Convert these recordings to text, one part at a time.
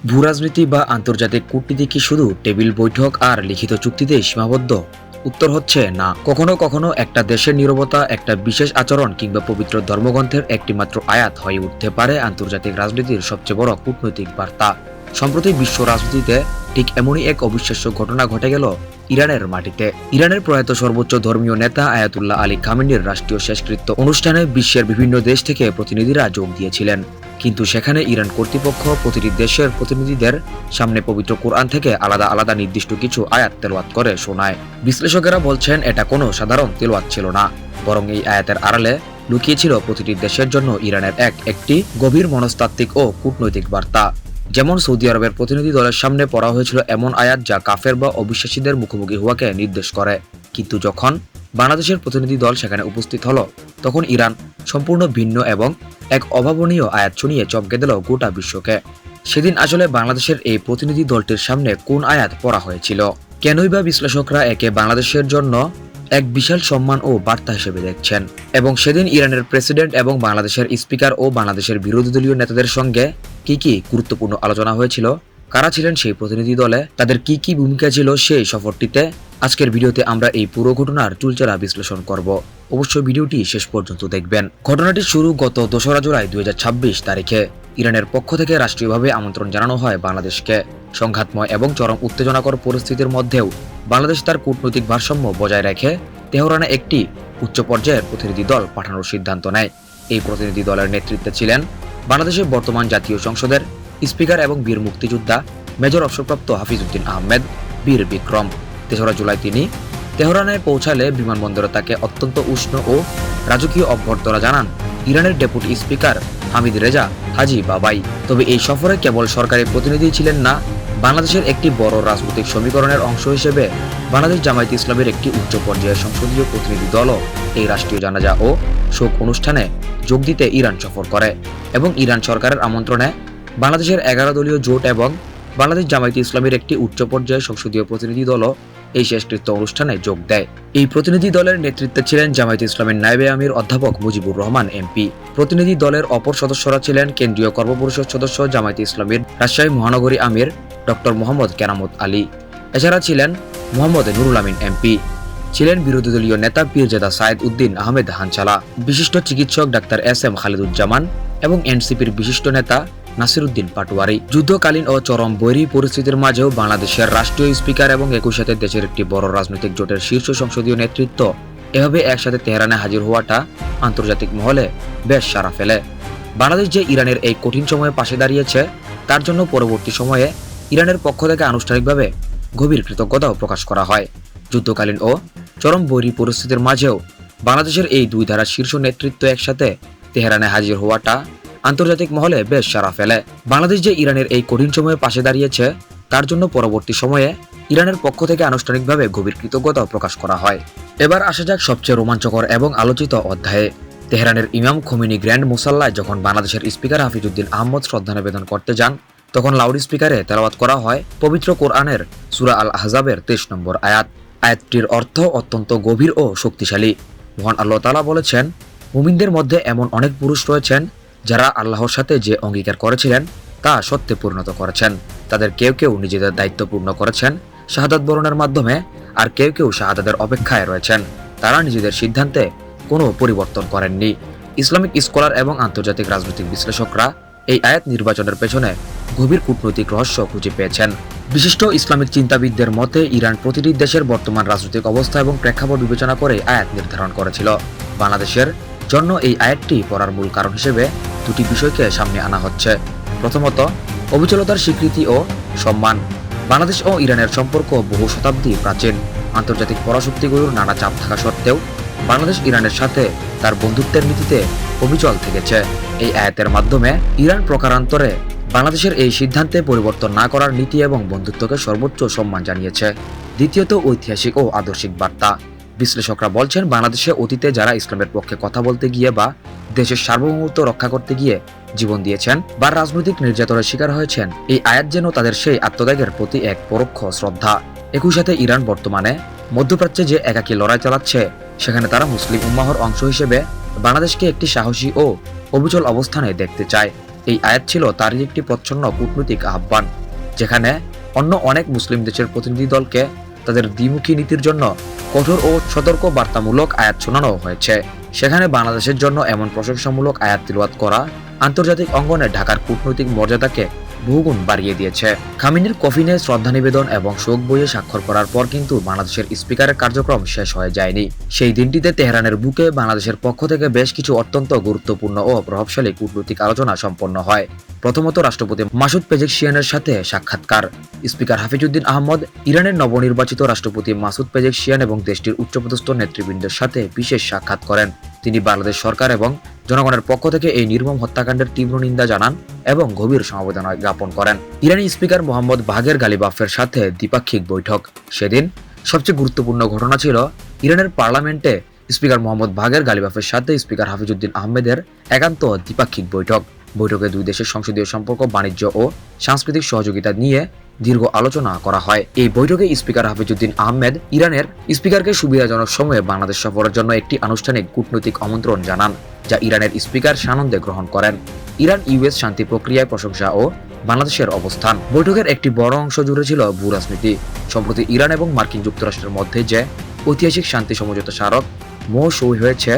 ভূরাজনীতি বা আন্তর্জাতিক কূটনীতি কি শুধু টেবিল বৈঠক আর লিখিত চুক্তিতেই সীমাবদ্ধ? উত্তর হচ্ছে না। কখনো কখনো একটা দেশের নীরবতা, একটা বিশেষ আচরণ কিংবা পবিত্র ধর্মগ্রন্থের একটিমাত্র আয়াত হয়ে উঠতে পারে আন্তর্জাতিক রাজনীতির সবচেয়ে বড় কূটনৈতিক বার্তা। সম্প্রতি বিশ্ব রাজনীতিতে ঠিক এমনই এক অবিশ্বাস্য ঘটনা ঘটে গেল ইরানের মাটিতে। ইরানের প্রয়াত সর্বোচ্চ ধর্মীয় নেতা আয়াতুল্লাহ আলী খামেনির রাষ্ট্রীয় শেষকৃত্য অনুষ্ঠানে বিশ্বের বিভিন্ন দেশ থেকে প্রতিনিধিরা যোগ দিয়েছিলেন। কিন্তু সেখানে ইরান কর্তৃপক্ষ প্রতিটি দেশের প্রতিনিধিদের সামনে পবিত্র কোরআন থেকে আলাদা আলাদা নির্দিষ্ট কিছু আয়াত তেলাওয়াত করে শোনায়। বিশ্লেষকেরা বলছেন এটা কোনো সাধারণ তেলাওয়াত ছিল না, বরং এই আয়াতের আড়ালে লুকিয়ে ছিল প্রতিটি দেশের জন্য ইরানের একটি গভীর মনস্তাত্ত্বিক ও কূটনৈতিক বার্তা। যেমন সৌদি আরবের প্রতিনিধি দলের সামনে পড়া হয়েছিল এমন আয়াত যা কাফের বা অবিশ্বাসীদের মুখোমুখি হওয়াকে নির্দেশ করে। কিন্তু যখন বাংলাদেশের প্রতিনিধি দল সেখানে উপস্থিত হলো, তখন ইরান সম্পূর্ণ ভিন্ন এবং এক অভাবনীয় আয়াত শুনিয়ে চমকে দিল গোটা বিশ্বকে। সেদিন আসলে বাংলাদেশের এই প্রতিনিধি দলটির সামনে কোন আয়াত পড়া হয়েছিল? কেনই বা বিশ্লেষকরা একে বাংলাদেশের জন্য এক বিশাল সম্মান ও বার্তা হিসেবে দেখছেন? এবং সেদিন ইরানের প্রেসিডেন্ট এবং বাংলাদেশের স্পিকার ও বাংলাদেশের বিরোধী দলীয় নেতাদের সঙ্গে কি গুরুত্বপূর্ণ আলোচনা হয়েছিল? কারা ছিলেন সেই প্রতিনিধি দলে? তাদের কি ভূমিকা ছিল সেই সফরটিতে? আজকের ভিডিওতে আমরা এই পুরো ঘটনার চুলচেরা বিশ্লেষণ করব। অবশ্যই ভিডিওটি শেষ পর্যন্ত দেখবেন। ঘটনাটি শুরু গত 2রা জুলাই 2026 তারিখে। ইরানের পক্ষ থেকে রাষ্ট্রীয়ভাবে আমন্ত্রণ জানানো হয় বাংলাদেশকে। সংঘাতময় এবং চরম উত্তেজনাকর পরিস্থিতির মধ্যেও বাংলাদেশ তার কূটনৈতিক ভারসাম্য বজায় রেখে তেহরানে একটি উচ্চ পর্যায়ের প্রতিনিধি দল পাঠানোর সিদ্ধান্ত নেয়। এই প্রতিনিধি দলের নেতৃত্বে ছিলেন বাংলাদেশের বর্তমান জাতীয় সংসদের স্পিকার এবং বীর মুক্তিযোদ্ধা মেজর অবসরপ্রাপ্ত হাফিজউদ্দিন আহমেদ বীর বিক্রম। 3রা জুলাই তিনি তেহরানে পৌঁছালে বিমানবন্দরে তাকে অত্যন্ত উষ্ণ ও রাজকীয় অভ্যর্থনা জানান ইরানের ডেপুটি স্পিকার হামিদ রেজা হাজি বাবাই। তবে এই সফরে কেবল সরকারি প্রতিনিধি ছিলেন না, বাংলাদেশের একটি বড় রাজনৈতিক সমীকরণের অংশ হিসেবে বাংলাদেশ জামায়াতে ইসলামের একটি উচ্চ পর্যায়ের সংসদীয় প্রতিনিধি দলও এই রাষ্ট্রীয় জানাজা ও শোক অনুষ্ঠানে যোগ দিতে ইরান সফর করে। এবং ইরান সরকারের আমন্ত্রণে বাংলাদেশের 11 দলীয় জোট এবং বাংলাদেশ জামায়াতে ইসলামের একটি উচ্চ পর্যায়ের সংসদীয় প্রতিনিধি দলও এই শেষকৃত্য অনুষ্ঠানে যোগ দেয়। এই প্রতিনিধি দলের নেতৃত্বে ছিলেন জামায়াতে ইসলামের নায়েবে আমির অধ্যাপক মুজিবুর রহমান এমপি। প্রতিনিধি দলের অপর সদস্যরা ছিলেন কেন্দ্রীয় কর্মপরিষদ সদস্য জামায়াতে ইসলামের রাজশাহী মহানগরী আমির ডক্টর মোহাম্মদ কেরামত আলী। এছাড়া ছিলেন মোহাম্মদ নুরুল আমিন এমপি, ছিলেন বিরোধী দলীয় নেতা পীরজাদা সায়েদ উদ্দিন আহমেদ হানচালা, বিশিষ্ট চিকিৎসক ডাক্তার SM খালিদুজ্জামান এবং এনসিপির বিশিষ্ট নেতা নাসিরউদ্দিন পাটোয়ারি। যুদ্ধকালীন ও চরম বৈরী পরিস্থিতির মাঝেও বাংলাদেশের রাষ্ট্রীয় স্পিকার এবং একই সাথে দেশের একটি বড় রাজনৈতিক জোটের শীর্ষ সংসদীয় নেতৃত্ব এভাবে একসাথে তেহরানে হাজির হওয়াটা আন্তর্জাতিক মহলে বেশ সাড়া ফেলে। বাংলাদেশ যে ইরানের এই কঠিন সময়ে পাশে দাঁড়িয়েছে, তার জন্য পরবর্তী সময়ে ইরানের পক্ষ থেকে আনুষ্ঠানিকভাবে গভীর কৃতজ্ঞতাও প্রকাশ করা হয়। যুদ্ধকালীন ও চরম বৈরী পরিস্থিতির মাঝেও বাংলাদেশের এই দুই ধারার শীর্ষ নেতৃত্ব একসাথে তেহরানে হাজির হওয়াটা আন্তর্জাতিক মহলে বেশ সাড়া ফেলে। বাংলাদেশ যে ইরানের এই কঠিন সময়ে পাশে দাঁড়িয়েছে, তার জন্য পরবর্তী সময়ে ইরানের পক্ষ থেকে আনুষ্ঠানিকভাবে গভীর কৃতজ্ঞতা প্রকাশ করা হয়। এবার আসা যাক সবচেয়ে রোমাঞ্চকর এবং আলোচিত অধ্যায়ে। তেহরানের ইমাম খোমেনি গ্র্যান্ড মুসাল্লায় যখন বাংলাদেশের স্পিকার হাফিজউদ্দিন আহমদ শ্রদ্ধা নিবেদন করতে যান, তখন লাউড স্পিকারে তেলাওয়াত করা হয় পবিত্র কোরআনের সূরা আল আহজাবের 23 নম্বর আয়াত। আয়াতটির অর্থ অত্যন্ত গভীর ও শক্তিশালী। মহান আল্লাহ তাআলা বলেছেন, মুমিনদের মধ্যে এমন অনেক পুরুষ রয়েছেন যারা আল্লাহর সাথে যে অঙ্গীকার করেছিলেন তা সত্যে পরিণত করেছেন। তাদের কেউ কেউ নিজেদের দায়িত্ব পূর্ণ করেছেন শাহাদাত বরণের মাধ্যমে, আর কেউ কেউ শাহাদাতের অপেক্ষায় রয়েছেন। তারা নিজেদের সিদ্ধান্তে কোনো পরিবর্তন করেননি। ইসলামিক স্কলার এবং আন্তর্জাতিক রাজনৈতিক বিশ্লেষকরা এই আয়াত নির্বাচনের পেছনে গভীর কূটনৈতিক রহস্য খুঁজে পেয়েছেন। বিশিষ্ট ইসলামিক চিন্তাবিদদের মতে ইরান প্রতিটি দেশের বর্তমান রাজনৈতিক অবস্থা এবং প্রেক্ষাপট বিবেচনা করে আয়াত নির্ধারণ করেছিল। বাংলাদেশের জন্য এই আয়াতটি পড়ার মূল কারণ হিসেবে দুটি বিষয়কে সামনে আনা হচ্ছে। প্রথমত, অবিচলতার স্বীকৃতি ও সম্মান। বাংলাদেশ ও ইরানের সম্পর্ক বহু শতাব্দী প্রাচীন। আন্তর্জাতিক পরাশক্তিগুলোর নানা চাপ থাকা সত্ত্বেও বাংলাদেশ ইরানের সাথে তার বন্ধুত্বের নীতিতে অবিচল থেকেছে। এই আয়াতের মাধ্যমে ইরান প্রকারান্তরে বাংলাদেশের এই সিদ্ধান্তে পরিবর্তন না করার নীতি এবং বন্ধুত্বকে সর্বোচ্চ সম্মান জানিয়েছে। দ্বিতীয়ত, ঐতিহাসিক ও আদর্শিক বার্তা। বিশ্লেষকরা বলছেন, বাংলাদেশে অতীতে যারা ইসলামের পক্ষে কথা বলতে গিয়ে বা দেশের সার্বভৌমত্ব রক্ষা করতে গিয়ে জীবন দিয়েছেন বা রাজনৈতিক নির্যাতনের শিকার হয়েছেন, এই আয়াত যেন তাদের সেই আত্মত্যাগের প্রতি এক পরোক্ষ শ্রদ্ধা। একই সাথে ইরান বর্তমানে মধ্যপ্রাচ্যে যে একাকী লড়াই চালাচ্ছে, সেখানে তারা মুসলিম উম্মাহর অংশ হিসেবে বাংলাদেশকে একটি সাহসী ও অবিচল অবস্থানে দেখতে চায়। এই আয়াত ছিল তারই একটি প্রচ্ছন্ন কূটনৈতিক আহ্বান, যেখানে অন্য অনেক মুসলিম দেশের প্রতিনিধি দলকে তাদের দ্বিমুখী নীতির জন্য কঠোর ও সতর্ক বার্তামূলক আয়াত শোনানো হয়েছে। সেখানে বাংলাদেশের জন্য এমন প্রশংসামূলক আয়াত তিলাওয়াত করা আন্তর্জাতিক অঙ্গনে ঢাকার কূটনৈতিক মর্যাদাকে বহুগুণ বাড়িয়ে দিয়েছে। খামেনির কফিনে শ্রদ্ধা নিবেদন এবং শোক বইয়ে স্বাক্ষর করার পর কিন্তু বাংলাদেশের স্পিকারের কার্যক্রম শেষ হয়ে যায়নি। সেই দিনটিতে তেহরানের বুকে বাংলাদেশের পক্ষ থেকে বেশ কিছু অত্যন্ত গুরুত্বপূর্ণ ও প্রভাবশালী কূটনৈতিক আলোচনা সম্পন্ন হয়। প্রথমত, রাষ্ট্রপতি মাসুদ পেজেকশিয়ানের সাথে সাক্ষাৎকার। স্পিকার হাফিজউদ্দিন আহমদ ইরানের নবনির্বাচিত রাষ্ট্রপতি মাসুদ পেজেকশিয়ান এবং দেশটির উচ্চপদস্থ নেতৃবৃন্দের সাথে বিশেষ সাক্ষাৎ করেন। তিনি বাংলাদেশ সরকার এবং জনগণের পক্ষ থেকে এই নির্মম হত্যাকাণ্ডের তীব্র নিন্দা জানান এবং গভীর সমবেদনা জ্ঞাপন করেন। ইরানি স্পিকার মোহাম্মদ বাঘের গালিবাফের সাথে দ্বিপাক্ষিক বৈঠক। সেদিন সবচেয়ে গুরুত্বপূর্ণ ঘটনা ছিল ইরানের পার্লামেন্টে স্পিকার মোহাম্মদ বাঘের গালিবাফের সাথে স্পিকার হাফিজউদ্দিন আহমেদের একান্ত দ্বিপাক্ষিক বৈঠক। বৈঠকে দুই দেশের সংসদীয় সম্পর্ক, বাণিজ্য ও সাংস্কৃতিক সহযোগিতা নিয়ে দীর্ঘ আলোচনা করা হয়। এই বৈঠকে স্পিকার হাফিজউদ্দিন আহমেদ ইরানের স্পিকারকে সুবিধাজনক সময়ে বাংলাদেশ সফরের জন্য একটি আনুষ্ঠানিক কূটনৈতিক আমন্ত্রণ জানান, যা ইরানের স্পিকার সানন্দে গ্রহণ করেন। ইরান ইউএস শান্তি প্রক্রিয়ায় প্রশংসা ও বাংলাদেশের অবস্থান। বৈঠকের একটি বড় অংশ জুড়ে ছিল ভূ রাজনীতি। সম্প্রতি ইরান এবং মার্কিন যুক্তরাষ্ট্রের মধ্যে যে ঐতিহাসিক শান্তি সমঝোতা স্মারক সই হয়েছে,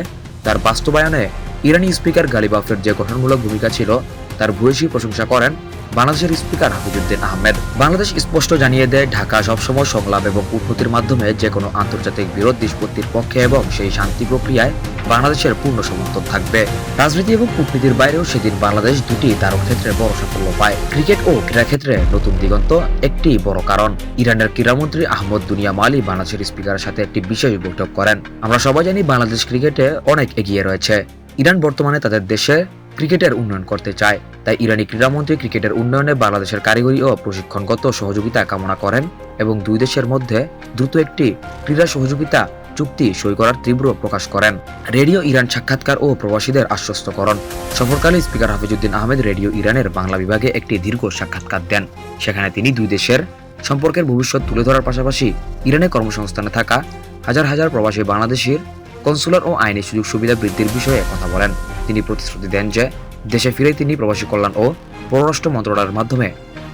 তার বাস্তবায়নে ইরানি স্পিকার গালিবাফের যে গঠনমূলক ভূমিকা ছিল তার ভূয়সী প্রশংসা করেন বাংলাদেশের স্পিকার হাফিজউদ্দিন আহমেদ। বাংলাদেশ স্পষ্ট জানিয়ে দেয়, ঢাকা সবসময় সংলাপ এবং কূটনীতির মাধ্যমে যে কোনো আন্তর্জাতিক বিরোধ নিষ্পত্তির পক্ষে এবং সেই শান্তি প্রক্রিয়ায় বাংলাদেশের পূর্ণ সমর্থন থাকবে। রাজনীতি এবং কূটনীতির বাইরেও সেদিন বাংলাদেশ দুটি তারক ক্ষেত্রে বড় সাফল্য পায়। ক্রিকেট ও ক্রীড়াক্ষেত্রে নতুন দিগন্ত একটি বড় কারণ। ইরানের ক্রীড়ামন্ত্রী আহমদ দুনিয়া মালি বাংলাদেশের স্পিকারের সাথে একটি বিশেষ বৈঠক করেন। আমরা সবাই জানি বাংলাদেশ ক্রিকেটে অনেক এগিয়ে রয়েছে। ইরান বর্তমানে তাদের দেশে ক্রিকেটের উন্নয়ন করতে চায়, তাই ইরানি ক্রীড়ামন্ত্রী ক্রিকেটের উন্নয়নে বাংলাদেশের কারিগরি ও প্রশিক্ষণগত সহযোগিতা কামনা করেন এবং দুই দেশের মধ্যে দ্রুত একটি ক্রীড়া সহযোগিতা চুক্তি সই করার তীব্র প্রকাশ করেন। রেডিও ইরান সাক্ষাৎকার ও প্রবাসীদের আশ্বস্তকরণ। সফরকালে স্পিকার হাফিজউদ্দিন আহমেদ রেডিও ইরানের বাংলা বিভাগে একটি দীর্ঘ সাক্ষাৎকার দেন। সেখানে তিনি দুই দেশের সম্পর্কের ভবিষ্যৎ তুলে ধরার পাশাপাশি ইরানে কর্মসংস্থানে থাকা হাজার হাজার প্রবাসী বাংলাদেশির কনসুলার ও আইনি সুযোগ সুবিধা বৃদ্ধির বিষয়ে কথা বলেন। তিনি প্রতিশ্রুতি দেন যে দেশে ফিরে তিনি প্রবাসী কল্যাণ ও পররাষ্ট্র মন্ত্রণালয়ের মাধ্যমে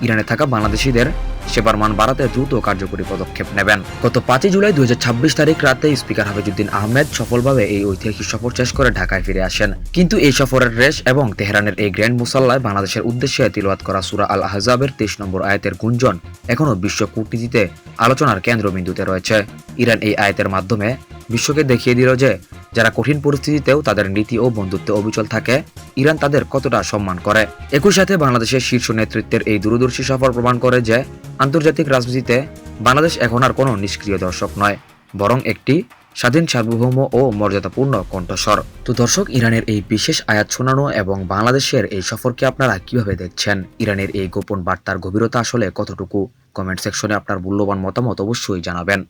ইরানে থাকা বাংলাদেশিদের সেবার মান বাড়াতে দ্রুত কার্যকরী পদক্ষেপ নেবেন। গত 5 জুলাই 2026 তারিখ রাতে স্পিকার হাফিজউদ্দিন আহমেদ সফলভাবে এই ঐতিহাসিক সফর শেষ করে ঢাকায় ফিরে আসেন। কিন্তু এই সফরের রেশ এবং তেহরানের এই গ্র্যান্ড মুসাল্লায় বাংলাদেশের উদ্দেশ্যে তিলাওয়াত করা সূরা আল আহজাবের 23 নম্বর আয়াতের গুঞ্জন এখনও বিশ্ব কূটনীতিতে আলোচনার কেন্দ্রবিন্দুতে রয়েছে। ইরান এই আয়াতের মাধ্যমে বিশ্বকে দেখিয়ে দিল যে যারা কঠিন পরিস্থিতিতেও তাদের নীতি ও বন্ধুত্বে অবিচল থাকে, ইরান তাদের কতটা সম্মান করে। একই সাথে বাংলাদেশের শীর্ষ নেতৃত্বের এই দূরদর্শী সফর প্রমাণ করে যে আন্তর্জাতিক রাজনীতিতে বাংলাদেশ এখন আর কোনো নিষ্ক্রিয় দর্শক নয়, বরং একটি স্বাধীন, সার্বভৌম ও মর্যাদাপূর্ণ কণ্ঠস্বর। তো দর্শক, ইরানের এই বিশেষ আয়াত শোনানো এবং বাংলাদেশের এই সফরকে আপনারা কিভাবে দেখছেন? ইরানের এই গোপন বার্তার গভীরতা আসলে কতটুকু? কমেন্ট সেকশনে আপনার মূল্যবান মতামত অবশ্যই জানাবেন।